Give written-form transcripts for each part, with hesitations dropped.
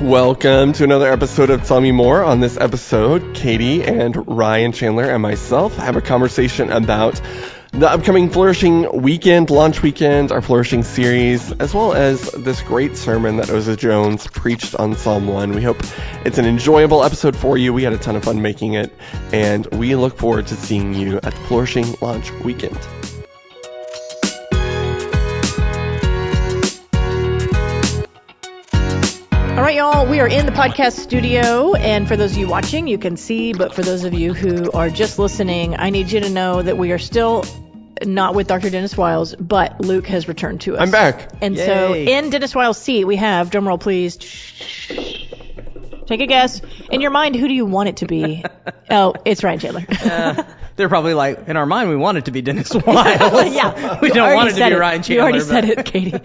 Welcome to another episode of Tell Me More. On this episode, Katie and Ryan Chandler and myself have a conversation about the upcoming Flourishing Weekend, launch weekend, our Flourishing series, as well as this great sermon that Oza Jones preached on Psalm 1. We hope it's an enjoyable episode for you. We had a ton of fun making it, and we look forward to seeing you at the Flourishing launch weekend. All right, y'all, we are in the podcast studio, and for those of you watching, you can see, but for those of you who are just listening, I need you to know that we are still not with Dr. Dennis Wiles, but Luke has returned to us. I'm back. And Yay. So in Dennis Wiles' seat, we have, drumroll please, take a guess. In your mind, who do you want it to be? Oh, it's Ryan Chandler. They're probably like, in our mind, we want it to be Dennis Wiles. Yeah. We don't want it to be Ryan Chandler. You already said it, Katie.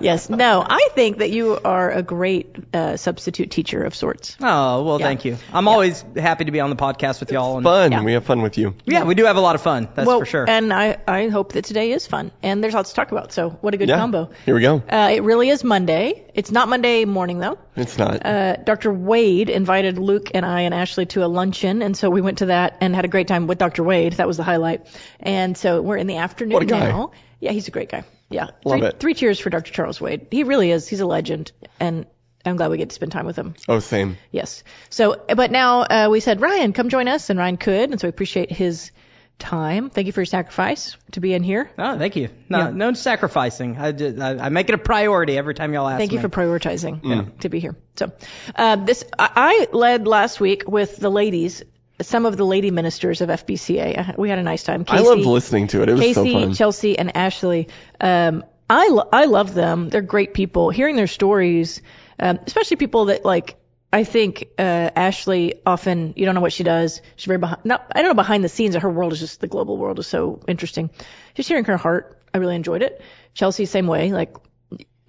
Yes. No, I think that you are a great substitute teacher of sorts. Oh, well, Yeah. thank you. I'm always happy to be on the podcast with y'all. And Fun. Yeah. We have fun with you. yeah, we do have a lot of fun. That's Well, for sure. And I hope that today is fun. And there's lots to talk about. So what a good Yeah. combo. Here we go. It really is Monday. It's not Monday morning, though. It's not. Dr. Wade invited Luke and I and Ashley to a luncheon, and so we went to that and had a great time with Dr. Wade. That was the highlight. And so we're in the afternoon What a guy. now. Yeah, he's a great guy. Yeah. Love it. Three cheers for Dr. Charles Wade. He really is. He's a legend, and I'm glad we get to spend time with him. Oh, same. Yes. So, but now we said, Ryan, come join us, and Ryan could, and so we appreciate his time. Thank you for your sacrifice to be in here. Oh, thank you. No sacrificing. I make it a priority every time y'all ask Thank me. you for prioritizing to be here. So, I led last week with the ladies, some of the lady ministers of FBCA. We had a nice time. I loved listening to it. It was Casey, so fun. Chelsea, and Ashley. I love them. They're great people. Hearing their stories, especially people that like. I think Ashley often, you don't know what she does. She's very I don't know behind the scenes. Her world is just, the global world is so interesting. Just hearing her heart, I really enjoyed it. Chelsea, same way. Like,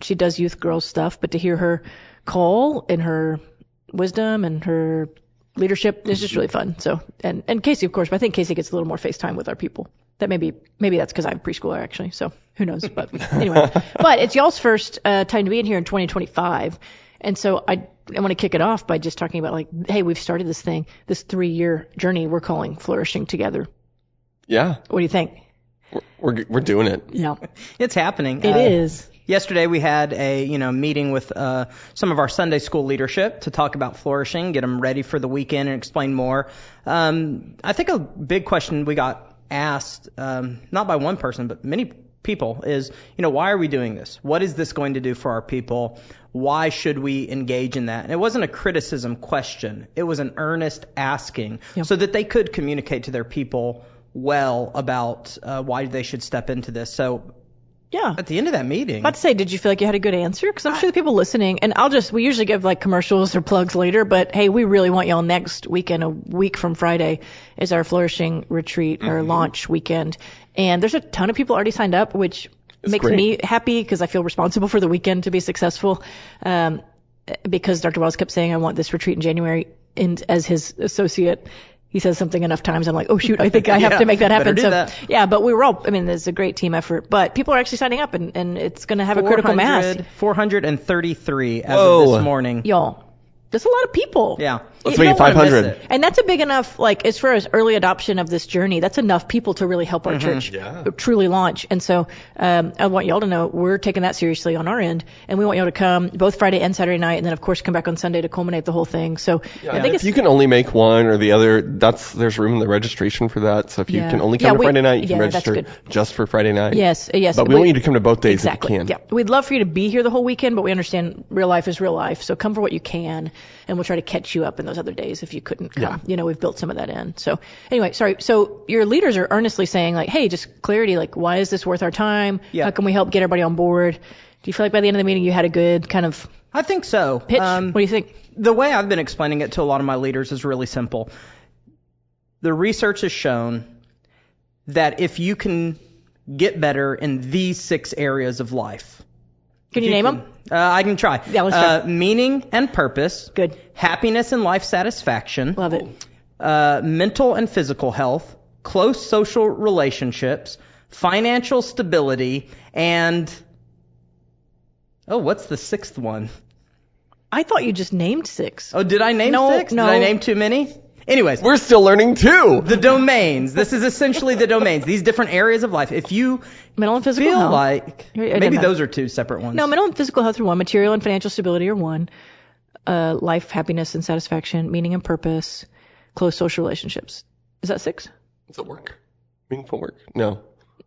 she does youth girls stuff, but to hear her call and her wisdom and her leadership is just really fun. So, and Casey, of course, but I think Casey gets a little more FaceTime with our people. That maybe that's because I'm a preschooler, actually. So who knows? But anyway, but it's y'all's first time to be in here in 2025. And so I want to kick it off by just talking about, like, hey, we've started this thing, this 3-year journey we're calling Flourishing Together. Yeah. What do you think? We're doing it. Yeah, It's happening. it is. Yesterday we had a meeting with some of our Sunday school leadership to talk about flourishing, get them ready for the weekend, and explain more. I think a big question we got asked, not by one person but many people, is why are we doing this? What is this going to do for our people? Why should we engage in that? And it wasn't a criticism question. It was an earnest asking, so that they could communicate to their people well about why they should step into this. So Yeah. at the end of that meeting, About to say, did you feel like you had a good answer? Because I'm sure the people listening, and we usually give like commercials or plugs later, but hey, we really want y'all next weekend, a week from Friday, is our Flourishing retreat, our launch weekend. And there's a ton of people already signed up, which makes great. me happy because I feel responsible for the weekend to be successful. Because Dr. Wells kept saying, I want this retreat in January, and as his associate, he says something enough times, I'm like, oh shoot, I think I have to make that happen. better do that. Yeah, but we were all, it's a great team effort, but people are actually signing up, and it's going to have a critical mass. 433 as Whoa. of this morning. Y'all, that's a lot of people. Yeah. Let's You make it don't wanna 500. miss it. And that's a big enough, like, as far as early adoption of this journey, that's enough people to really help our church truly launch. And so I want y'all to know we're taking that seriously on our end, and we want y'all to come both Friday and Saturday night, and then, of course, come back on Sunday to culminate the whole thing. So I think If you can only make one or the other, there's room in the registration for that. So if you Yeah. can only Yeah, come to Friday night, you can that's register good. just for Friday night. Yes. But we want you to come to both days Exactly. if you can. Yeah. We'd love for you to be here the whole weekend, but we understand real life is real life. So come for what you can, and we'll try to catch you up in those other days if you couldn't come. We've built some of that in. So anyway, sorry. So your leaders are earnestly saying, like, hey, just clarity, like, why is this worth our time? Yeah. How can we help get everybody on board? Do you feel like by the end of the meeting you had a good kind of I think so. pitch? What do you think? The way I've been explaining it to a lot of my leaders is really simple. The research has shown that if you can get better in these 6 areas of life. Can you name them? I can try. Yeah, let's try. Meaning and purpose. Good. Happiness and life satisfaction. Love it. Mental and physical health. Close social relationships. Financial stability. And, what's the 6th one? I thought you just named 6. Oh, did I name 6? No. Did I name too many? Anyways, We're still learning too. the domains. This is essentially the domains. These different areas of life. If you Mental and physical feel health. like It maybe doesn't those are 2 separate ones. No, mental and physical health are 1. Material and financial stability are 1. Life, happiness, and satisfaction. Meaning and purpose. Close social relationships. Is that 6? Does it work? Meaningful work? No.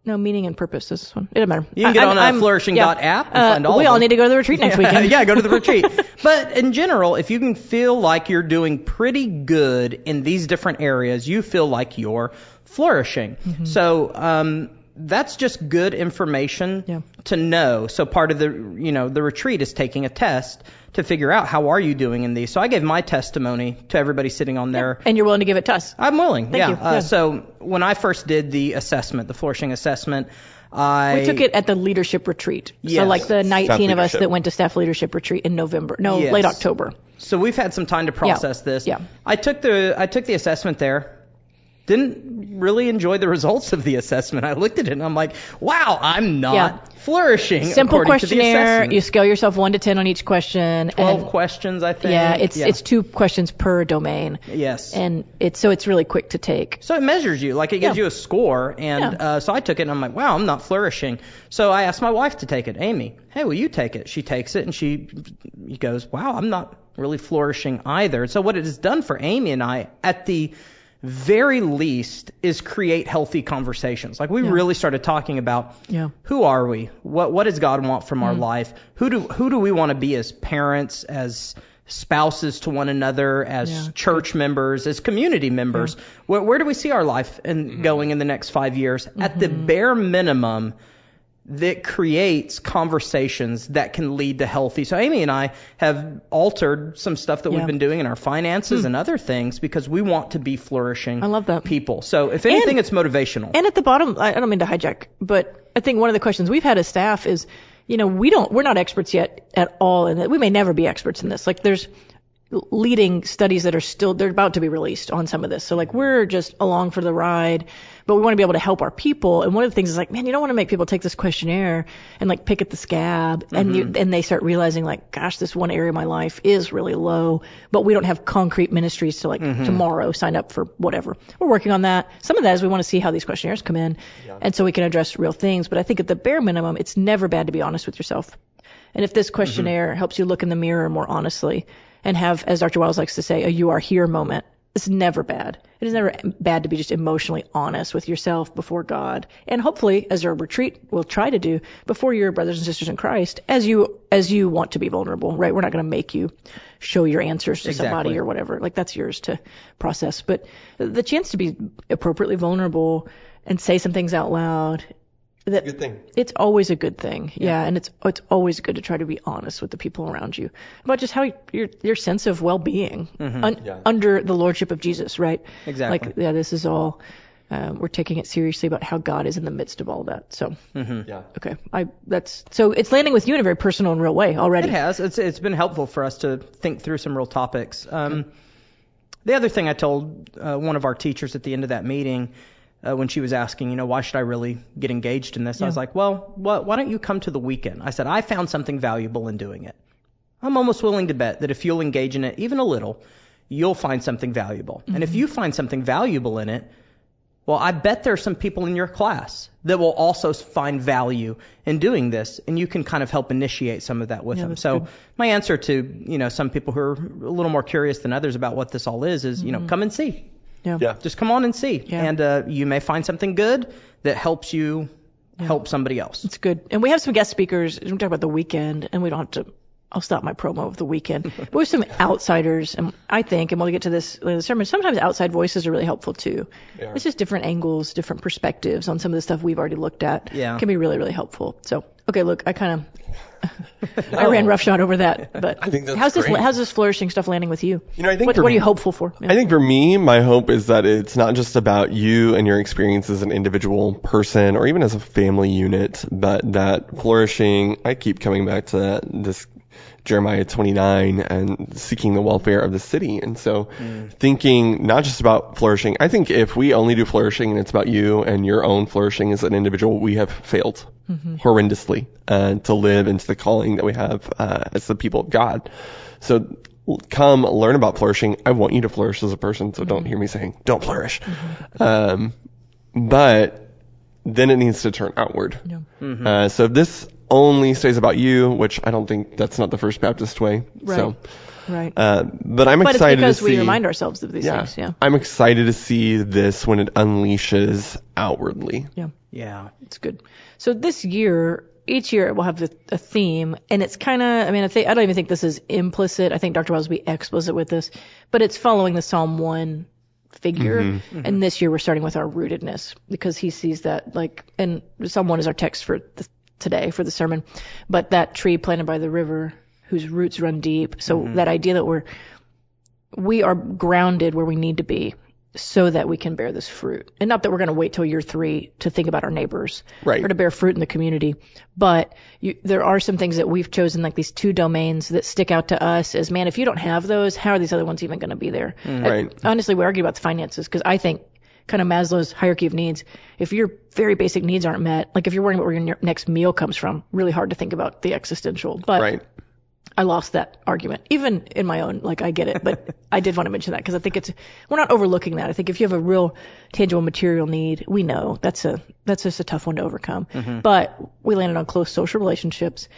No, meaning and purpose is this one. It doesn't matter. You can get on flourishing.app and find all We of all them. need to go to the retreat next weekend. Yeah, go to the retreat. But in general, if you can feel like you're doing pretty good in these different areas, you feel like you're flourishing. So that's just good information to know. So part of the retreat is taking a test to figure out how are you doing in these. So I gave my testimony to everybody sitting on there. And you're willing to give it to us. I'm willing. Thank you. Yeah. So when I first did the assessment, the flourishing assessment, We took it at the leadership retreat. Yes. So like the 19 of us leadership. that went to staff leadership retreat in November. No, Yes. late October. So we've had some time to process this. Yeah. I took the assessment there. Didn't really enjoy the results of the assessment. I looked at it and I'm like, wow, I'm not flourishing. Simple according to the questionnaire. assessment. You scale yourself 1 to 10 on each question. 12 questions, I think. Yeah, it's 2 questions per domain. Yes. And it's really quick to take. So it measures you, like it gives Yeah. you a score, and so I took it, and I'm like, wow, I'm not flourishing. So I asked my wife to take it, Amy. Hey, will you take it? She takes it, and she goes, wow, I'm not really flourishing either. So what it has done for Amy and I, at the very least, is create healthy conversations. Like we really started talking about who are we? What does God want from our life? Who do we want to be as parents, as spouses to one another, as church members, as community members? Where do we see our life going in the next 5 years? At the bare minimum, that creates conversations that can lead to healthy. So Amy and I have altered some stuff that we've been doing in our finances and other things because we want to be flourishing I love that. people. So if anything, it's motivational. And at the bottom, I don't mean to hijack, but I think one of the questions we've had as staff is, we're not experts yet at all in it. We may never be experts in this. Like there's leading studies that they're about to be released on some of this. So like we're just along for the ride, but we want to be able to help our people. And one of the things is like, man, you don't want to make people take this questionnaire and like pick at the scab and they start realizing like, gosh, this one area of my life is really low, but we don't have concrete ministries to like tomorrow sign up for whatever. We're working on that. Some of that is we want to see how these questionnaires come in and so we can address real things. But I think at the bare minimum, it's never bad to be honest with yourself. And if this questionnaire helps you look in the mirror more honestly and have, as Dr. Wells likes to say, a you are here moment, it's never bad. It is never bad to be just emotionally honest with yourself before God. And hopefully, as our retreat will try to do, before your brothers and sisters in Christ, as you want to be vulnerable, right? We're not going to make you show your answers to somebody or whatever. Like that's yours to process. But the chance to be appropriately vulnerable and say some things out loud, Good thing. it's always a good thing. Yeah. And it's always good to try to be honest with the people around you about just how your sense of well-being under the lordship of Jesus, right? Exactly. Like, this is all, we're taking it seriously about how God is in the midst of all that. So, okay. So it's landing with you in a very personal and real way already. It has. It's been helpful for us to think through some real topics. The other thing I told one of our teachers at the end of that meeting, when she was asking, why should I really get engaged in this? I was like, well, why don't you come to the weekend? I said, I found something valuable in doing it. I'm almost willing to bet that if you'll engage in it even a little, you'll find something valuable. And if you find something valuable in it, well, I bet there are some people in your class that will also find value in doing this, and you can kind of help initiate some of that with them. So good. My answer to, some people who are a little more curious than others about what this all is, come and see. Yeah. Just come on and see. Yeah. And you may find something good that helps you help somebody else. It's good. And we have some guest speakers. We talk about the weekend, and we don't have to. I'll stop my promo of the weekend. But we have some outsiders, and I think, and we'll get to this later in the sermon, sometimes outside voices are really helpful too. It's just different angles, different perspectives on some of the stuff we've already looked at. Yeah. Can be really, really helpful. So, okay, look, I kind of I ran roughshod over that, but I think that's how's this flourishing stuff landing with you? I think what are you hopeful for? Yeah. I think for me, my hope is that it's not just about you and your experience as an individual person or even as a family unit, but that flourishing, I keep coming back to this Jeremiah 29 and seeking the welfare of the city. And so thinking not just about flourishing, I think if we only do flourishing and it's about you and your own flourishing as an individual, we have failed horrendously to live into the calling that we have as the people of God. So come learn about flourishing. I want you to flourish as a person, so don't hear me saying don't flourish. But then it needs to turn outward. Yeah. So if this only stays about you, which I don't think that's not the First Baptist way. Right. So, right. But I'm excited to see. But it's because we remind ourselves of these things. Yeah. I'm excited to see this when it unleashes outwardly. Yeah. Yeah. It's good. So this year, each year it will have a theme, and it's kind of, I don't even think this is implicit. I think Dr. Wells will be explicit with this, but it's following the Psalm 1 figure. And this year we're starting with our rootedness, because he sees that, and Psalm 1 is our text for today for the sermon, but that tree planted by the river whose roots run deep. So that idea that we are grounded where we need to be so that we can bear this fruit. And not that we're going to wait till year 3 to think about our neighbors or to bear fruit in the community. But there are some things that we've chosen, like these 2 domains that stick out to us as, man, if you don't have those, how are these other ones even going to be there? Right. Honestly, we argue about the finances, because I think kind of Maslow's hierarchy of needs, if your very basic needs aren't met, like if you're worrying about where your next meal comes from, really hard to think about the existential. But I lost that argument, even in my own, I get it, but I did want to mention that because I think we're not overlooking that. I think if you have a real tangible material need, we know that's just a tough one to overcome. But we landed on close social relationships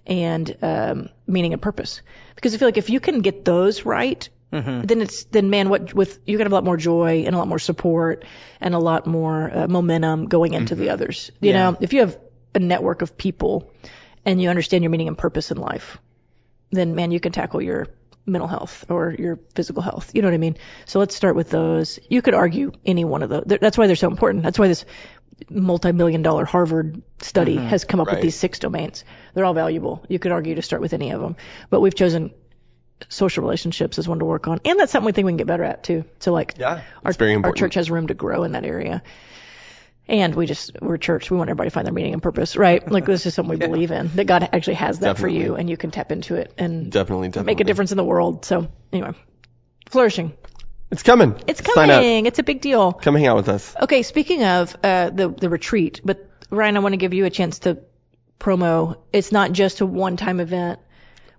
and meaning and purpose, because I feel like if you can get those right, then man, you got a lot more joy and a lot more support and a lot more momentum going into the others. You know, if you have a network of people and you understand your meaning and purpose in life, then man, you can tackle your mental health or your physical health. You know what I mean? So let's start with those. You could argue any one of those. That's why they're so important. That's why this multi-million-dollar Harvard study has come up with these 6 domains. They're all valuable. You could argue to start with any of them, but we've chosen social relationships as one to work on, and that's something we think we can get better at too. So our church has room to grow in that area. And we're church. We want everybody to find their meaning and purpose, right? This is something we believe in, that God actually has that for you, and you can tap into it and definitely make a difference in the world. So anyway, flourishing. It's coming. It's coming. It's a big deal. Come hang out with us. Okay, speaking of the retreat, but Ryan, I want to give you a chance to promo. It's not just a one-time event.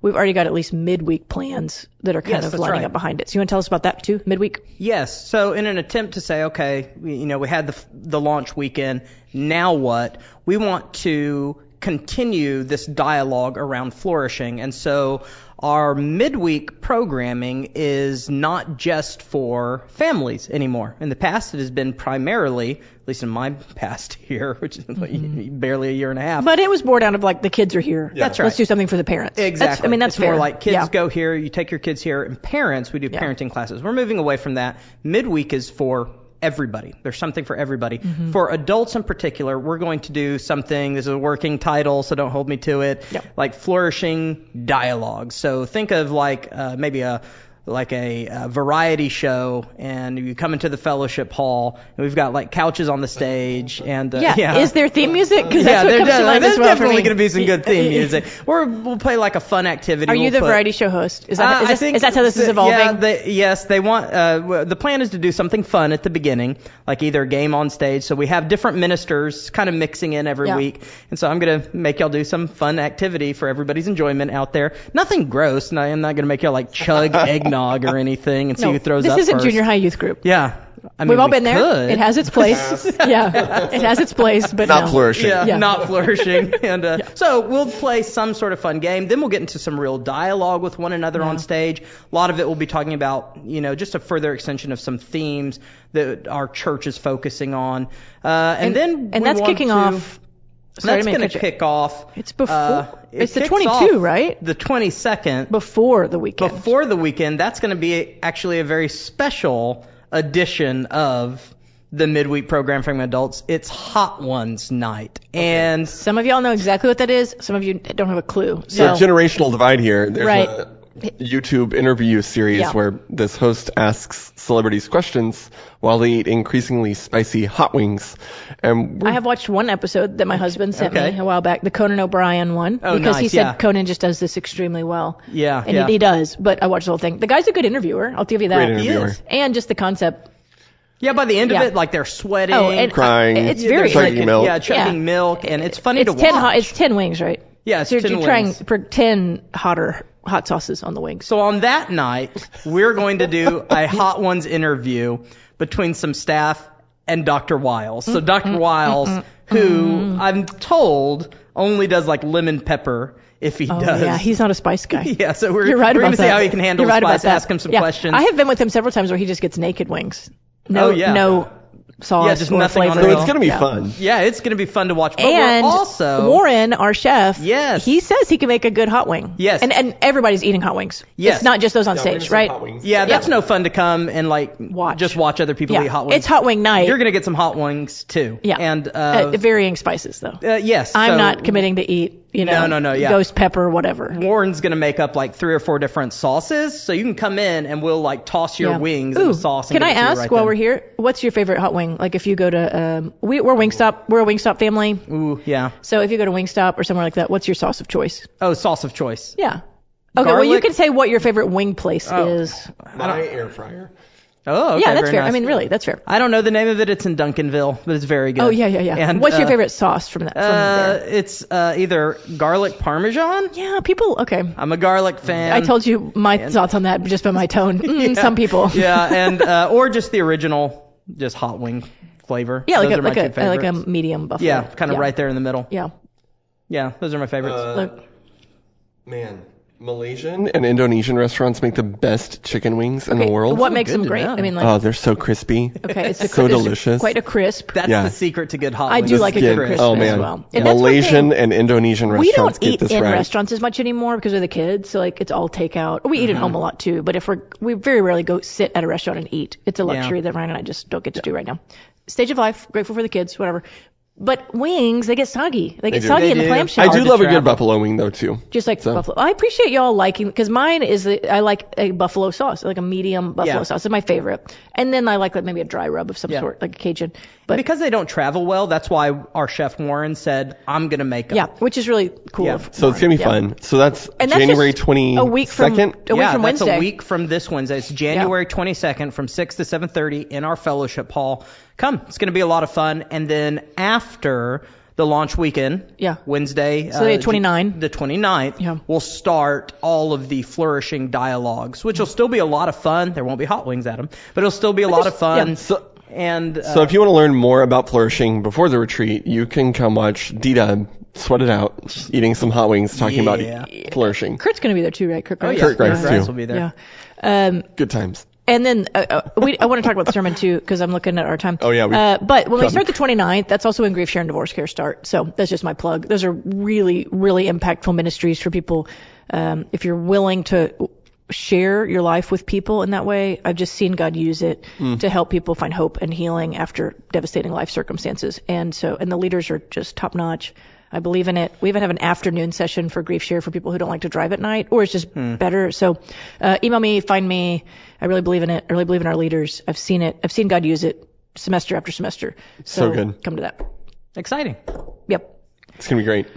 We've already got at least midweek plans that are kind of lining up behind it. So you want to tell us about that too, midweek? Yes. So in an attempt to say, okay, we had the launch weekend. Now what? We want to continue this dialogue around flourishing. And so our midweek programming is not just for families anymore. In the past, it has been primarily, at least in my past here, which is barely a year and a half. But it was more down of the kids are here. Yeah. That's right. Let's do something for the parents. Exactly. That's it's fair. More kids go here, you take your kids here, and parents, we do parenting classes. We're moving away from that. Midweek is for everybody. There's something for everybody. For adults in particular, we're going to do something, this is a working title, so don't hold me to it, like flourishing dialogue. So think of maybe a variety show, and you come into the fellowship hall, and we've got couches on the stage, and is there theme music? Because there's definitely going to be some good theme music. We'll play a fun activity. Are you the variety show host? Is that how this is evolving? Yeah, they want. The plan is to do something fun at the beginning, like either a game on stage. So we have different ministers kind of mixing in every week, and so I'm going to make y'all do some fun activity for everybody's enjoyment out there. Nothing gross. And I'm not going to make y'all chug eggnog or anything and see who throws up first. This isn't first. junior high youth group. Yeah. We've all been there. It has its place. It has its place, but not flourishing. Not flourishing. And so we'll play some sort of fun game. Then we'll get into some real dialogue with one another on stage. A lot of it will be talking about, just a further extension of some themes that our church is focusing on. And that's kicking off. That's going to kick off. It's before. It's the 22, right? The 22nd. Before the weekend. Before the weekend. That's going to be actually a very special edition of the midweek program for adults. It's Hot Ones night. Okay. And some of y'all know exactly what that is. Some of you don't have a clue. So generational divide here. There's a YouTube interview series where this host asks celebrities questions while they eat increasingly spicy hot wings. And I have watched one episode that my husband sent me a while back, the Conan O'Brien one, because he said Conan just does this extremely well. And he does, but I watched the whole thing. The guy's a good interviewer. I'll give you that. Great interviewer. And just the concept. Yeah, by the end of Yeah. it, like they're sweating, Oh, and Crying. It's Yeah, very they're chugging like, milk. Yeah, chugging Yeah. milk, and it's funny to it's 10 watch. it's 10 wings, right? Yeah, it's So 10 you're trying wings. for 10 hot sauces on the wings. So on that night, we're going to do a Hot Ones interview between some staff and Dr. Wiles. So Dr. Wiles, who I'm told only does like lemon pepper if he does. Yeah, he's not a spice guy. Yeah, so we're You're right going about to see that. how he can handle You're right spice, about that. ask him some Yeah. questions. I have been with him several times where he just gets naked wings. No, Oh, yeah. no sauce Yeah, just or nothing on flavor. it. So it's going to be Yeah. fun. Yeah, it's going to be fun to watch. But And we're also Warren, our chef, Yes. he says he can make a good hot wing. Yes. And everybody's eating hot wings. Yes. It's not just those on Yeah, we're gonna stage, serve right? hot wings. Yeah, that's no fun to come and like just watch other people Yeah. eat hot wings. It's hot wing night. You're going to get some hot wings too. Yeah. And varying spices, though. yes. I'm so not committing to eat, No, yeah. ghost pepper, whatever. Warren's going to make up like 3 or 4 different sauces, so you can come in and we'll like toss your Yeah. wings in Ooh, the sauce. And can I give it to you ask right while then. we're here, what's your favorite hot wing? Like if you go to, we're a Wingstop family. Ooh, yeah. So if you go to Wingstop or somewhere like that, what's your sauce of choice? Oh, sauce of choice. Yeah. Okay, well, you Garlic? can say what your favorite wing place is. My air fryer. Oh, okay. Yeah, that's very fair. nice. I mean, really, that's fair. I don't know the name of it. It's in Duncanville, but it's very good. Oh, yeah. And, What's your favorite sauce from that? From there? It's either garlic parmesan. Yeah, people, okay. I'm a garlic fan. I told you my thoughts on that just by my tone. Some people. Yeah, and or just the original, just hot wing flavor. Yeah, Those are my two like a favorites. medium buffalo. Yeah, kind of right there in the middle. Yeah. Yeah, those are my favorites. Look, Man, Malaysian and Indonesian restaurants make the best chicken wings in the world. what makes good them to great? know. I mean, like, Oh, they're so crispy. okay, it's so delicious. quite a crisp. That's yeah. the secret to good hot I wings. do like a good crisp Oh as man, well. And that's one Malaysian thing. and Indonesian We restaurants don't get eat this in right. restaurants as much anymore because of the kids. So like it's all takeout. We eat at home a lot too. But if we very rarely go sit at a restaurant and eat. It's a luxury that Ryan and I just don't get to do right now. Stage of life, grateful for the kids, whatever. But wings, they get soggy. They get do. soggy They in the do. clamshell. I do to love a good travel. buffalo wing though too. Just like buffalo. I appreciate y'all liking, because mine is, I like a buffalo sauce, like a medium buffalo Yeah. sauce. It's my favorite. And then I like maybe a dry rub of some Yeah. sort, like a Cajun. But Because they don't travel well, that's why our chef Warren said, I'm going to make them. yeah, which is really cool. Yeah. of So it's gonna be Warren. fun. So that's And that's January just 22nd. a week from that's Wednesday. a week from this Wednesday. It's January 22nd from 6 to 7:30 in our fellowship hall. Come. It's going to be a lot of fun. And then after the launch weekend, Yeah. Wednesday, So the 29th. the 29th, Yeah. we'll start all of the flourishing dialogues, which will still be a lot of fun. There won't be hot wings at them, but it'll still be a lot of fun. yeah. So, And so if you want to learn more about flourishing before the retreat, you can come watch D-Dub sweat it out, eating some hot wings, talking Yeah. about flourishing. Kurt's going to be there too, right? Kurt Grice? Kurt Grice, Grice too. will be there. Yeah. Good times. And then I want to talk about the sermon too, because I'm looking at our time. Oh, yeah, but when we start the 29th, that's also when Grief Share and Divorce Care start. So that's just my plug. Those are really, really impactful ministries for people. If you're willing to share your life with people in that way, I've just seen God use it to help people find hope and healing after devastating life circumstances. And the leaders are just top notch. I believe in it. We even have an afternoon session for Grief Share for people who don't like to drive at night, or it's just better. So email me, find me. I really believe in it. I really believe in our leaders. I've seen it. I've seen God use it semester after semester. So good. Come to that. Exciting. Yep. It's going to be great.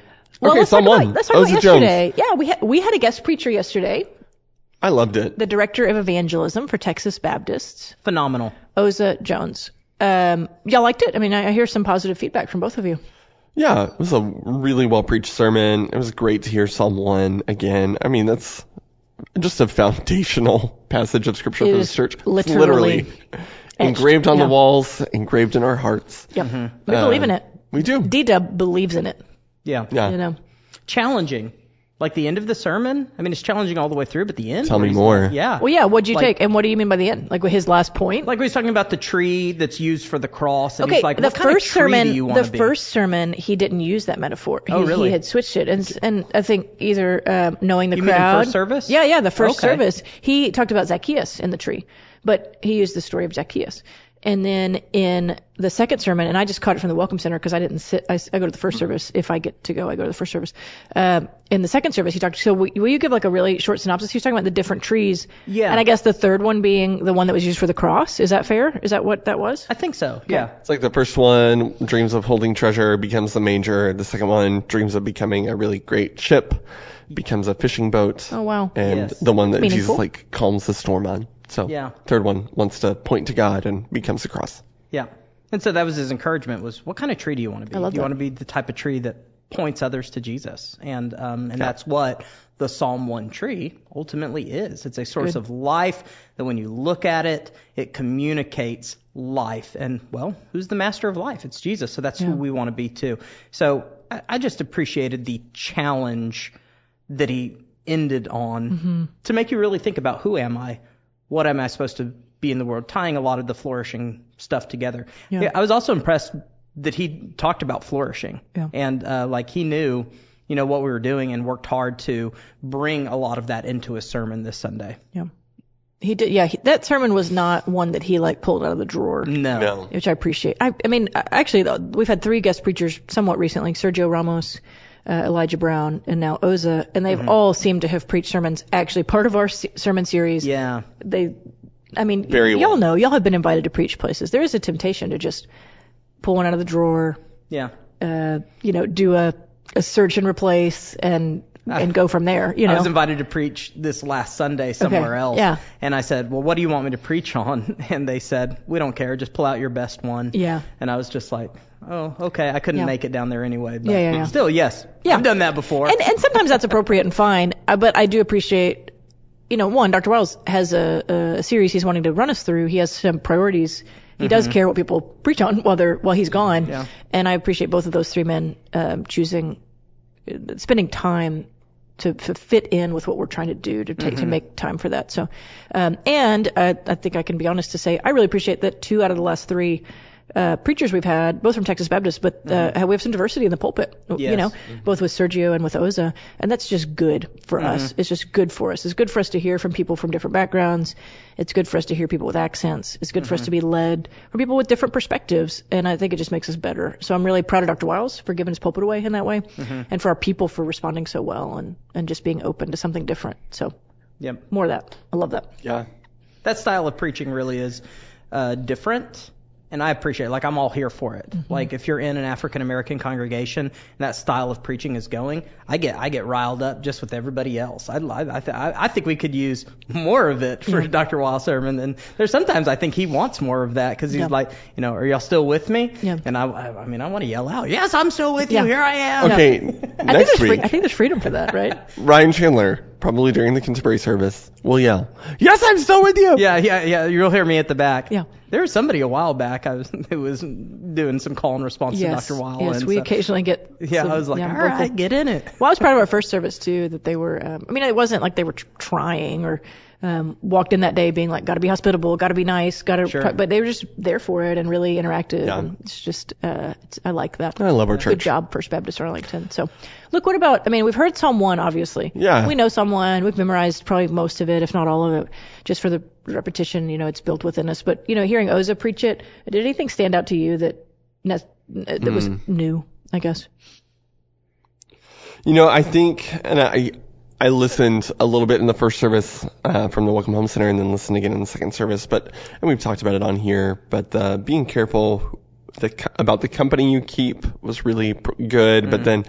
Well, Okay, let's Psalm talk 1. about, let's talk about Ozzy Jones. yesterday. Yeah, we had a guest preacher yesterday, I loved it. the director of evangelism for Texas Baptists, Phenomenal. Ozzy Jones. Y'all liked it? I mean, I hear some positive feedback from both of you. Yeah, it was a really well preached sermon. It was great to hear Psalm 1 again. I mean, that's just a foundational passage of scripture It for is this church. It's literally engraved on yeah. the walls, engraved in our hearts. Yep. We believe in it. We do. D-Dub believes in it. Yeah. Yeah. You know. Challenging. Like the end of the sermon. I mean, it's challenging all the way through, but the end. Tell me where he's more. like- yeah. Well, yeah. What'd you Like- take? And what do you mean by the end? Like with his last point? Like we was talking about the tree that's used for the cross, and Okay, he's like, the what kind of first tree sermon, do you want to be? first sermon, he didn't use that metaphor. Oh, really? He had switched it, and I think either knowing the You mean in crowd. first service? Yeah, the first Okay. service. He talked about Zacchaeus in the tree, but he used the story of Zacchaeus. And then in the second sermon, and I just caught it from the Welcome Center because I didn't sit. I go to the first service. If I get to go, I go to the first service. In the second service, he talked. So will you give like a really short synopsis? He was talking about the different trees. Yeah. And I guess the third one being the one that was used for the cross. Is that fair? Is that what that was? I think so. Yeah. It's like the first one, dreams of holding treasure, becomes the manger. The second one, dreams of becoming a really great ship, becomes a fishing boat. Oh, wow. And Yes. the one that Meaningful. Jesus calms the storm on. So Yeah. third one wants to point to God and becomes the cross. Yeah. And so that was his encouragement was, what kind of tree do you want to be? I love You that. want to be the type of tree that points others to Jesus. And that's what the Psalm 1 tree ultimately is. It's a source of life that when you look at it, it communicates life. And, well, who's the master of life? It's Jesus. So that's who we want to be too. So I just appreciated the challenge that he ended on to make you really think about, who am I? What am I supposed to be in the world? Tying a lot of the flourishing stuff together. Yeah, I was also impressed that he talked about flourishing. Yeah. And like he knew, what we were doing and worked hard to bring a lot of that into his sermon this Sunday. Yeah. He did. Yeah. That sermon was not one that he pulled out of the drawer. No. Which I appreciate. I mean, actually, we've had 3 guest preachers somewhat recently, Sergio Ramos, Elijah Brown, and now Oza, and they've all seemed to have preached sermons, actually part of our sermon series. Yeah. Very y'all well. know, y'all have been invited to preach places. There is a temptation to just pull one out of the drawer, Yeah. do a search and replace and go from there, I was invited to preach this last Sunday somewhere else. Yeah. And I said, well, what do you want me to preach on? And they said, we don't care. Just pull out your best one. Yeah. And I was just like, oh, okay. I couldn't make it down there anyway. But Yeah. still, yes. Yeah. I've done that before. And sometimes that's appropriate and fine. But I do appreciate, one, Dr. Wiles has a series he's wanting to run us through. He has some priorities. He does care what people preach on while he's gone. Yeah. And I appreciate both of those 3 men spending time to fit in with what we're trying to do, to make time for that. So, and I think I can be honest to say I really appreciate that 2 out of the last 3 preachers we've had, both from Texas Baptist, but we have some diversity in the pulpit, Yes. both with Sergio and with Oza, and that's just good for us. It's just good for us. It's good for us to hear from people from different backgrounds. It's good for us to hear people with accents. It's good for us to be led from people with different perspectives, and I think it just makes us better. So I'm really proud of Dr. Wiles for giving his pulpit away in that way, and for our people for responding so well and just being open to something different. So more of that. I love that. Yeah. That style of preaching really is different. And I appreciate it. I'm all here for it. If you're in an African American congregation and that style of preaching is going, I get riled up just with everybody else. I think we could use more of it for Dr. Wiles' sermon. And there's sometimes I think he wants more of that because he's like, are y'all still with me? Yeah. And I want to yell out, yes, I'm still with you. Here I am. Okay, next week, I think there's freedom for that, right? Ryan Chandler, probably during the contemporary service, will yell, yes, I'm still with you. Yeah. You'll hear me at the back. Yeah. There was somebody a while back who was doing some call and response to Dr. Wiles. Yes, we occasionally get. I was like, all right, get in it. Well, I was proud of our first service too, that they were. It wasn't like they were trying or walked in that day being like, got to be hospitable, got to be nice, but they were just there for it and really interactive. Yeah. And it's just, I like that. I love our church. Good job, First Baptist Arlington. So, look, what about? We've heard Psalm 1, obviously. Yeah. We know Psalm 1. We've memorized probably most of it, if not all of it, just for the repetition. It's built within us. But hearing Oza preach it, did anything stand out to you that was new? I guess. I think, and I listened a little bit in the first service from the Welcome Home Center and then listened again in the second service. And we've talked about it on here, but being careful about the company you keep was really good. But then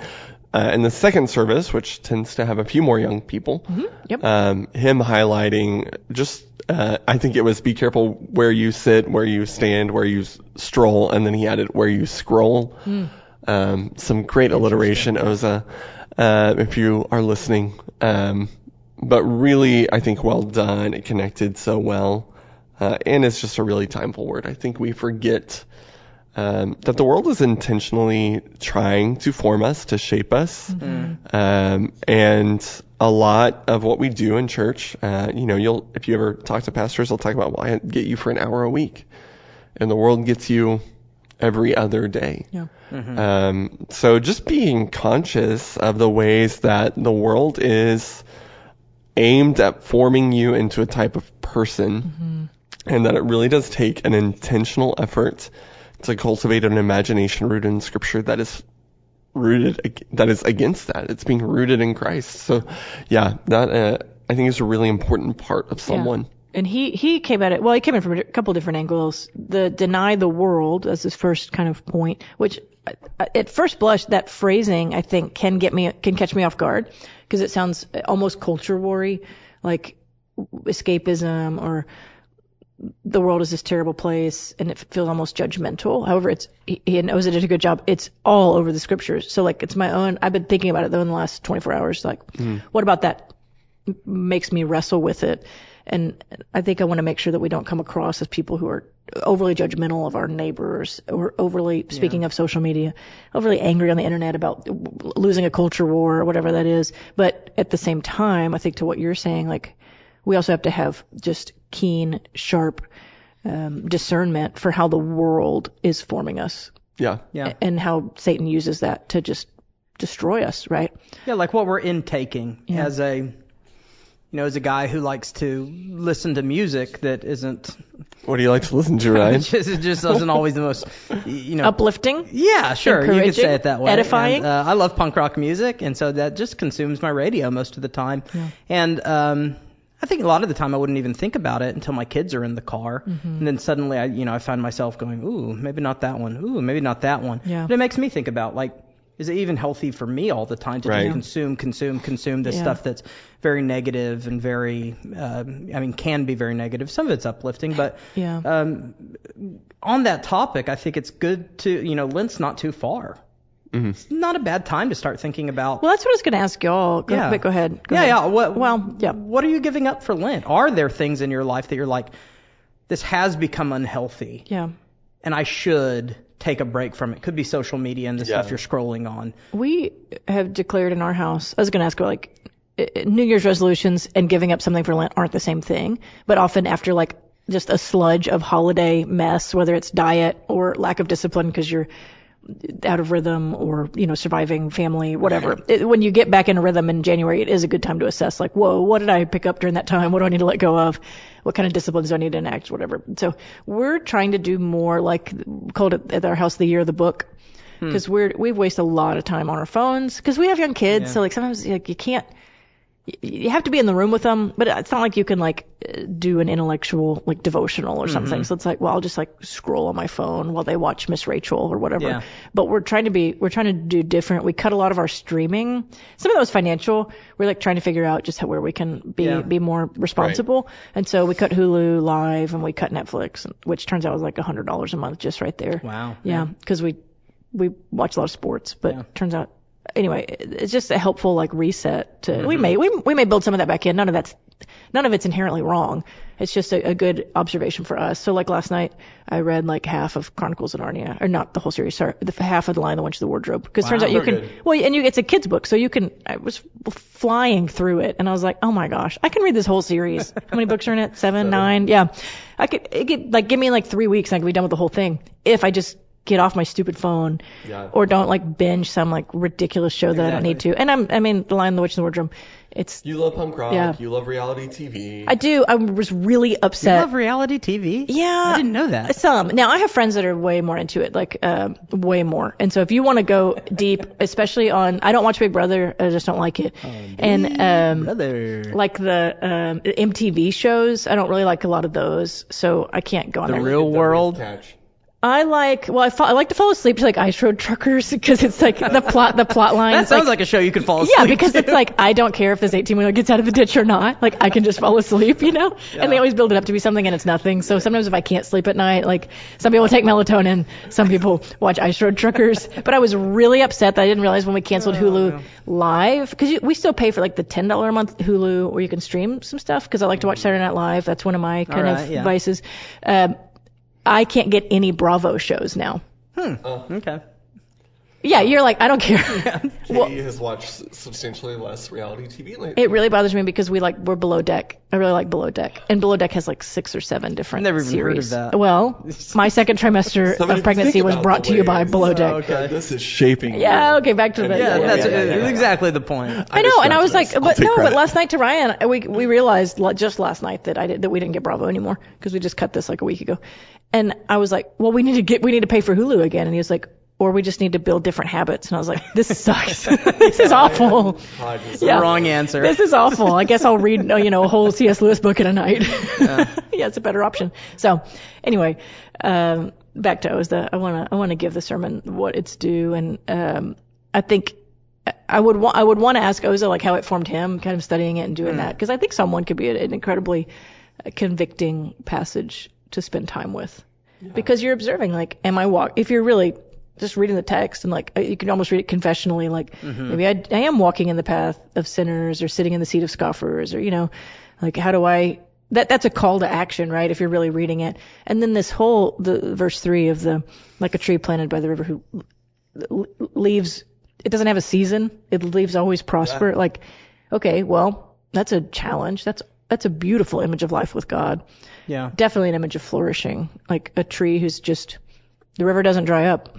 in the second service, which tends to have a few more young people, him highlighting just, I think it was be careful where you sit, where you stand, where you stroll, and then he added where you scroll. Some great alliteration, Oza. If you are listening. But really, I think well done. It connected so well. And it's just a really timeful word. I think we forget that the world is intentionally trying to form us, to shape us. And a lot of what we do in church, if you ever talk to pastors, they'll talk about, I get you for an hour a week. And the world gets you every other day. Yeah. So just being conscious of the ways that the world is aimed at forming you into a type of person, and that it really does take an intentional effort to cultivate an imagination rooted in Scripture that is against that. It's being rooted in Christ. So, that I think is a really important part of someone. Yeah. And he came at it, he came in from a couple different angles. The deny the world as his first kind of point, which at first blush, that phrasing, I think, can catch me off guard because it sounds almost culture war-y. Like, escapism or the world is this terrible place and it feels almost judgmental. However, he knows it did a good job. It's all over the scriptures. So like it's my own, I've been thinking about it though in the last 24 hours. Like, what about that makes me wrestle with it? And I think I want to make sure that we don't come across as people who are overly judgmental of our neighbors or overly, speaking of social media, overly angry on the internet about losing a culture war or whatever that is. But at the same time, I think to what you're saying, like we also have to have just keen, sharp discernment for how the world is forming us. Yeah. And how Satan uses that to just destroy us, right? Yeah, like what we're intaking as a guy who likes to listen to music that isn't. What do you like to listen to, Ryan? It just doesn't always the most, uplifting. Yeah, sure, you could say it that way. Edifying. And, I love punk rock music, and so that just consumes my radio most of the time. Yeah. And I think a lot of the time I wouldn't even think about it until my kids are in the car, and then suddenly I find myself going, ooh, maybe not that one. Ooh, maybe not that one. Yeah. But it makes me think about like, is it even healthy for me all the time to just consume this stuff that's very negative and very, can be very negative. Some of it's uplifting, but on that topic, I think it's good to, Lent's not too far. Mm-hmm. It's not a bad time to start thinking about. Well, that's what I was going to ask y'all. Go ahead. Go ahead. What are you giving up for Lent? Are there things in your life that you're like, this has become unhealthy? Yeah. And I should take a break from it. Could be social media and the stuff you're scrolling on. We have declared in our house, I was going to ask, like, New Year's resolutions and giving up something for Lent aren't the same thing, but often after like just a sludge of holiday mess, whether it's diet or lack of discipline because you're out of rhythm or, surviving family, whatever. When you get back in a rhythm in January, it is a good time to assess like, whoa, what did I pick up during that time? What do I need to let go of? What kind of disciplines do I need to enact? Whatever. So we're trying to do more like called it at our house the year of the book. Because we've wasted a lot of time on our phones because we have young kids. Yeah. So like sometimes like you have to be in the room with them, but it's not like you can like do an intellectual like devotional or something. So it's like, well, I'll just like scroll on my phone while they watch Miss Rachel or whatever. Yeah. But we're trying to do different. We cut a lot of our streaming. Some of that was financial. We're like trying to figure out just where we can be more responsible. Right. And so we cut Hulu Live and we cut Netflix, which turns out was like $100 a month just right there. Wow. Yeah. Because we watch a lot of sports, but turns out. Anyway, it's just a helpful like reset to we may build some of that back in. None of it's inherently wrong. It's just a good observation for us. So like last night I read like half of Chronicles of Narnia, or not the whole series, sorry, half of The Lion, the Witch, and the Wardrobe. Because turns out you can it's a kid's book, so I was flying through it and I was like, oh my gosh, I can read this whole series. How many books are in it? 7, 9? Yeah. It could like give me like 3 weeks and I could be done with the whole thing if I just get off my stupid phone or don't like binge some like ridiculous show that I don't need to. And The Lion, the Witch, and the Wardrobe. You love punk rock. You love reality TV. I do. I was really upset. You love reality TV? Yeah. I didn't know that. Some. Now I have friends that are way more into it, like way more. And so if you want to go deep, especially on, I don't watch Big Brother. I just don't like it. Brother. Like the MTV shows, I don't really like a lot of those. So I can't go on The there. Real World. I like to fall asleep to like Ice Road Truckers because it's like the plot line. That sounds like a show you could fall asleep to. Yeah, because it's like, I don't care if this 18-wheeler gets out of the ditch or not. Like, I can just fall asleep, Yeah. And they always build it up to be something and it's nothing. So sometimes if I can't sleep at night, like some people take melatonin, some people watch Ice Road Truckers. But I was really upset that I didn't realize when we canceled Hulu Live, because we still pay for like the $10 a month Hulu where you can stream some stuff because I like to watch Saturday Night Live. That's one of my vices. I can't get any Bravo shows now. Okay. Yeah, you're like, I don't care. Katie has watched substantially less reality TV lately. It really bothers me because we're Below Deck. I really like Below Deck. And Below Deck has like 6 or 7 different I've never even series. heard of that. Well, my second trimester of pregnancy was brought to you by Below Deck. Okay. This is shaping. Yeah, okay, back to the... That's exactly the point. I know, and I was like, but last night to Ryan, we realized just last night that we didn't get Bravo anymore because we just cut this like a week ago. And I was like, well, we need to pay for Hulu again. And he was like, or we just need to build different habits. And I was like, this sucks. This is awful. The wrong answer. This is awful. I guess I'll read, a whole C.S. Lewis book in a night. Yeah, it's a better option. So anyway, back to Ozda. I want to give the sermon what it's due. And I think I would want to ask Oza like how it formed him, kind of studying it and doing that, because I think someone could be an incredibly convicting passage to spend time with, because you're observing like, if you're really just reading the text and like you can almost read it confessionally, like maybe I am walking in the path of sinners or sitting in the seat of scoffers, or like how do I. That's a call to action, right? If you're really reading it. And then the verse 3 of like a tree planted by the river who leaves, it doesn't have a season. It leaves always prosper. Yeah. Like, okay, well, that's a challenge. That's a beautiful image of life with God. Yeah. Definitely an image of flourishing. Like a tree who's just, the river doesn't dry up.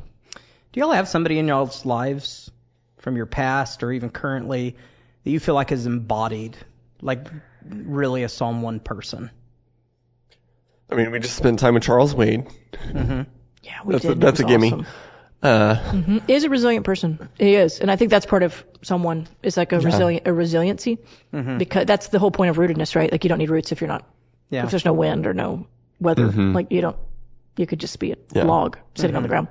Do y'all have somebody in y'all's lives from your past or even currently that you feel like is embodied, like really a Psalm 1 person? I mean, we just spent time with Charles Wade. Mm-hmm. Yeah, we did. That's a gimme. Awesome. He is a resilient person. He is, and I think that's part of someone is like a resiliency, because that's the whole point of rootedness, right? Like you don't need roots if you're not, if there's no wind or no weather, like you could just be a log sitting on the ground.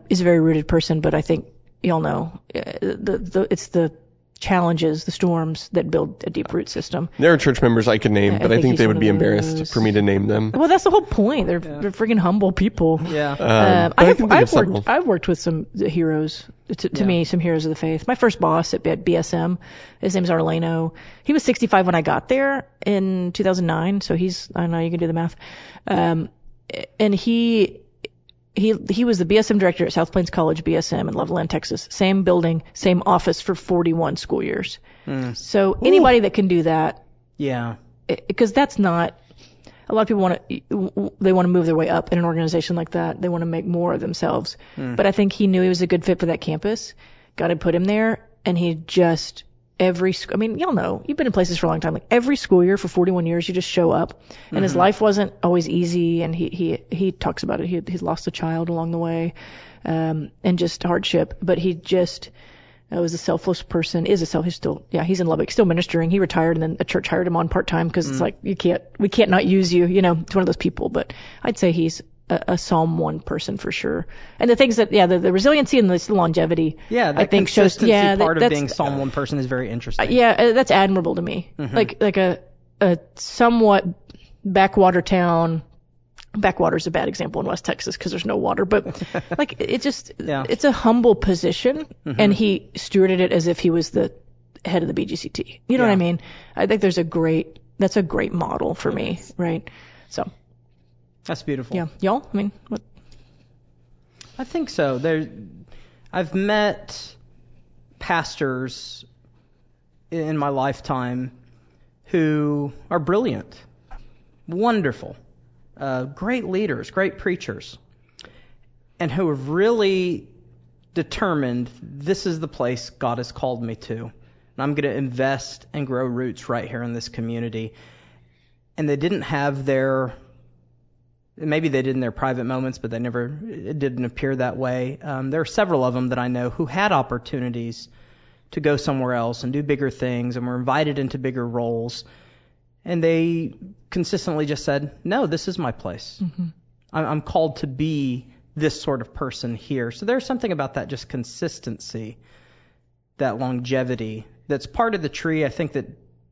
He's a very rooted person, but I think y'all know it's the challenges, the storms that build a deep root system. There are church members I could name, but I think they would be embarrassed for me to name them. Well, that's the whole point. They're freaking humble people. Yeah. I've worked with some heroes, to me, some heroes of the faith. My first boss at BSM, his name's Arleno. He was 65 when I got there in 2009, so I don't know, you can do the math. And he was the BSM director at South Plains College, BSM in Loveland, Texas. Same building, same office for 41 school years. So anybody that can do that. Yeah. Because that's not, a lot of people they want to move their way up in an organization like that. They want to make more of themselves. But I think he knew he was a good fit for that campus. God had put him there, and he just, y'all know, you've been in places for a long time. Like every school year for 41 years, you just show up, and his life wasn't always easy. And he talks about it. He's lost a child along the way, and just hardship. But he just was a selfless person. He's in Lubbock, still ministering. He retired, and then a church hired him on part time because it's like we can't not use you. It's one of those people. But I'd say he's a Psalm 1 person for sure. And the things that, the resiliency and the longevity, I think shows, part of being Psalm 1 person is very interesting. That's admirable to me. Like a somewhat backwater town. Backwater's a bad example in West Texas because there's no water, but like it's a humble position, and he stewarded it as if he was the head of the BGCT. You know what I mean? I think that's a great model for me, right? So. That's beautiful. Yeah. Y'all? I mean, what? I think so. I've met pastors in my lifetime who are brilliant, wonderful, great leaders, great preachers, and who have really determined this is the place God has called me to. And I'm going to invest and grow roots right here in this community. And they didn't have maybe they did in their private moments, but it didn't appear that way. There are several of them that I know who had opportunities to go somewhere else and do bigger things and were invited into bigger roles. And they consistently just said, no, this is my place. I'm called to be this sort of person here. So there's something about that just consistency, that longevity, that's part of the tree, I think, that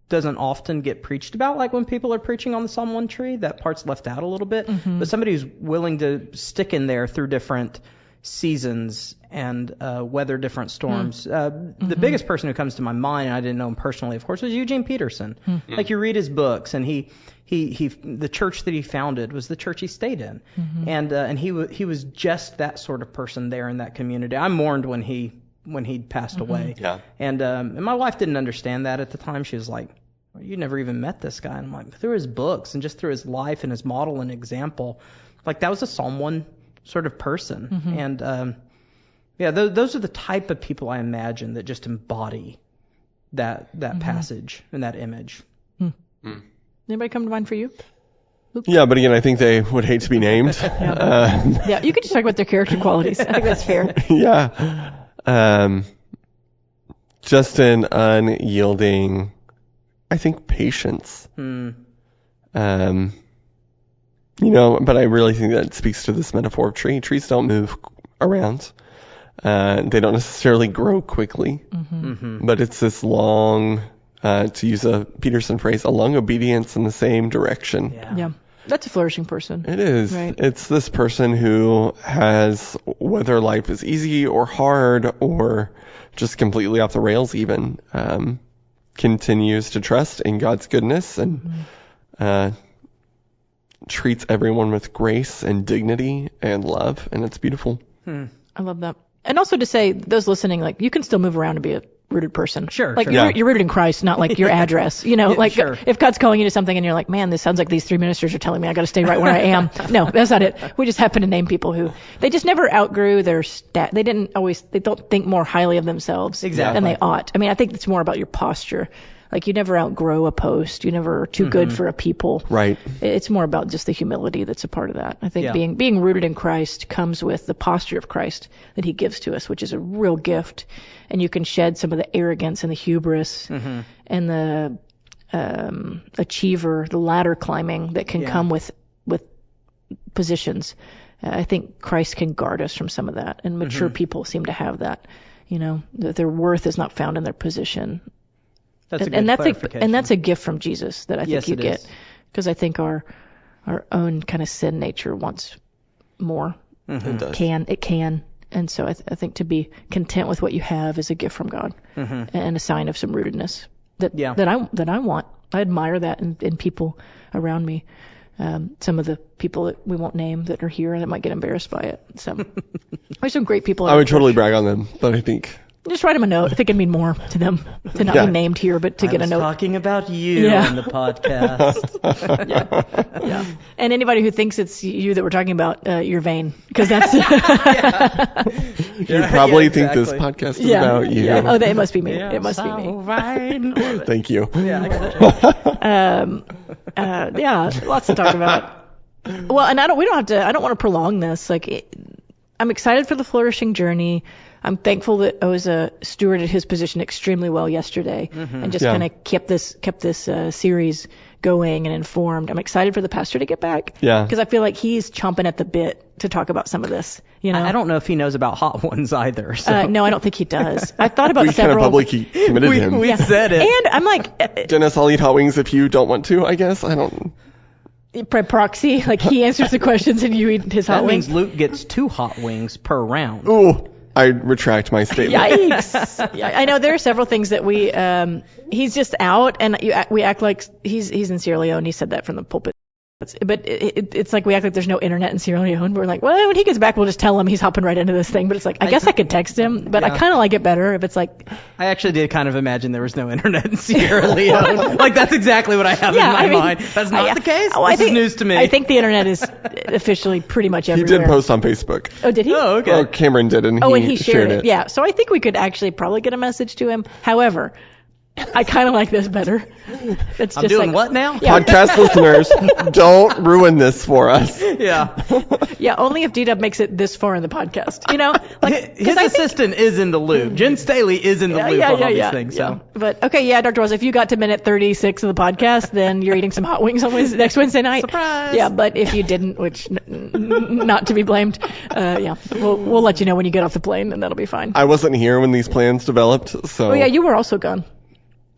doesn't often get preached about. Like when people are preaching on the Psalm 1 tree, that part's left out a little bit. But somebody who's willing to stick in there through different seasons and weather different storms. The biggest person who comes to my mind, and I didn't know him personally, of course, was Eugene Peterson. Like you read his books, and he the church that he founded was the church he stayed in, and he was just that sort of person there in that community. I mourned when he'd passed away. And my wife didn't understand that at the time. She was like, well, you never even met this guy. And I'm like, through his books and just through his life and his model and example, like that was a Psalm 1 sort of person. And those are the type of people I imagine that just embody that passage and that image. Anybody come to mind for you? Yeah, but again, I think they would hate to be named. You could just talk about their character qualities. I think that's fair. Just an unyielding, I think, patience. But I really think that speaks to this metaphor of tree. Trees don't move around. They don't necessarily grow quickly, but it's this long, to use a Peterson phrase, a long obedience in the same direction. Yeah. That's a flourishing person. It is. Right. It's this person who has, whether life is easy or hard or just completely off the rails even, continues to trust in God's goodness and treats everyone with grace and dignity and love, and it's beautiful. I love that. And also to say, those listening, like, you can still move around and be a rooted person. Sure. Like, sure. you're rooted in Christ, not like your address. You know, like, sure. if God's calling you to something and you're like, man, this sounds like these three ministers are telling me I got to stay right where I am. No, that's not it. We just happen to name people who, they just never outgrew their they don't think more highly of themselves than they ought. I mean, I think it's more about your posture. Like, you never outgrow a post. You never are too good for a people. Right. It's more about just the humility that's a part of that. I think being rooted in Christ comes with the posture of Christ that he gives to us, which is a real gift. And you can shed some of the arrogance and the hubris and the achiever, the ladder climbing that can come with positions. I think Christ can guard us from some of that. And mature people seem to have that, you know, that their worth is not found in their position. That's a good clarification. And that's a gift from Jesus that I think you get. Is. Because I think our own kind of sin nature wants more. It does. It can. And so I think to be content with what you have is a gift from God and a sign of some rootedness that I want. I admire that in people around me. Some of the people that we won't name that are here that might get embarrassed by it. So there's some great people. I would totally brag on them, but I think... Just write them a note. I think it'd mean more to them to not be named here, but to get a note. Talking about you on the podcast. Yeah. And anybody who thinks it's you that we're talking about, you're vain, because that's. You probably think this podcast is about you. Yeah. Oh, it must be me. It must be me. Right. Thank you. Lots to talk about. Well, and I don't want to prolong this. Like, I'm excited for the flourishing journey. I'm thankful that Oza stewarded his position extremely well yesterday and just kind of kept this series going and informed. I'm excited for the pastor to get back. Yeah. Because I feel like he's chomping at the bit to talk about some of this. You know, I don't know if he knows about hot ones either. So. No, I don't think he does. I thought about we several. We kind of publicly committed him. We said it. And I'm like, Dennis, I'll eat hot wings if you don't want to, I guess. I don't. By proxy, like he answers the questions and you eat his hot wings. That means Luke gets 2 hot wings per round. Ooh. I retract my statement. Yikes. Yeah, I know there are several things that he's just out, and we act like he's in Sierra Leone. He said that from the pulpit. But it's like we act like there's no internet in Sierra Leone. We're like, well, when he gets back, we'll just tell him he's hopping right into this thing. But it's like, I guess I could text him, but I kind of like it better if it's like. I actually did kind of imagine there was no internet in Sierra Leone. Like, that's exactly what I have in my mind. That's not the case. This is news to me. I think the internet is officially pretty much everywhere. He did post on Facebook. Oh, did he? Oh, okay. Well, Cameron did, and he shared it. Yeah, so I think we could actually probably get a message to him. However, I kind of like this better. It's I'm just doing like, what now? Yeah. Podcast listeners, don't ruin this for us. Yeah. Yeah, only if D-Dub makes it this far in the podcast. You know? Like, his assistant is in the loop. Jen Staley is in the loop on all these things. So. But, okay, Dr. Wells, if you got to minute 36 of the podcast, then you're eating some hot wings on next Wednesday night. Surprise! Yeah, but if you didn't, which not to be blamed, we'll let you know when you get off the plane, and that'll be fine. I wasn't here when these plans developed, so... Oh, yeah, you were also gone.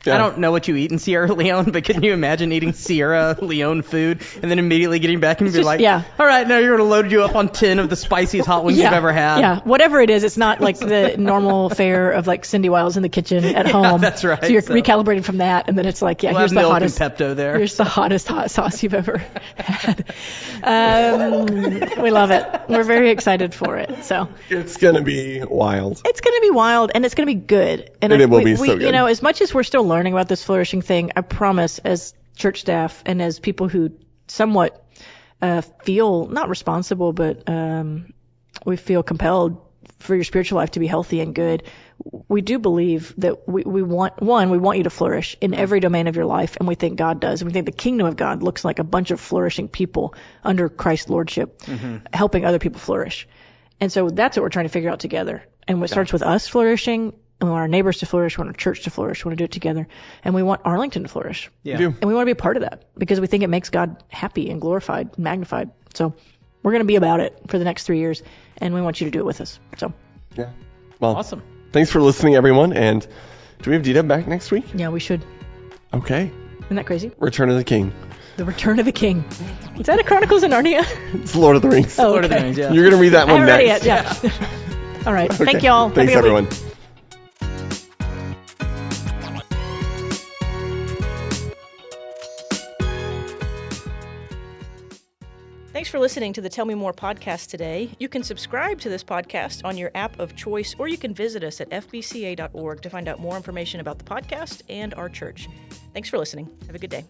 Yeah. I don't know what you eat in Sierra Leone, but can you imagine eating Sierra Leone food and then immediately getting back and be like, all right, now you're going to load you up on 10 of the spiciest hot wings you've ever had. Yeah, whatever it is, it's not like the normal fare of like Cindy Wiles in the kitchen at home. That's right. So you're recalibrated from that, and then it's like, here's the hottest Pepto there. Here's the hottest hot sauce you've ever had. We love it. We're very excited for it. So it's going to be wild. It's going to be wild, and it's going to be good. And it will be so good. You know, as much as we're still learning about this flourishing thing, I promise, as church staff and as people who somewhat feel not responsible, but we feel compelled for your spiritual life to be healthy and good, we do believe that we want you to flourish in every domain of your life, and we think God does. And we think the kingdom of God looks like a bunch of flourishing people under Christ's lordship, helping other people flourish. And so that's what we're trying to figure out together. And it starts with us flourishing, and we want our neighbors to flourish, we want our church to flourish, we want to do it together, and we want Arlington to flourish. Yeah. And we want to be a part of that because we think it makes God happy and glorified, and magnified. So we're going to be about it for the next 3 years, and we want you to do it with us. So Well, Awesome. Thanks for listening, everyone. And do we have D-Dub back next week? Yeah, we should. Okay. Isn't that crazy? Return of the King. The Return of the King. Is that a Chronicles of Narnia? It's Lord of the Rings. Oh, Lord of the okay. Rings, yeah. You're going to read that I one haven't read next. it yet. Yeah. All right. Thank y'all. Have a Thanks, good week. everyone. Thanks for listening to the Tell Me More podcast today. You can subscribe to this podcast on your app of choice, or you can visit us at fbca.org to find out more information about the podcast and our church. Thanks for listening. Have a good day.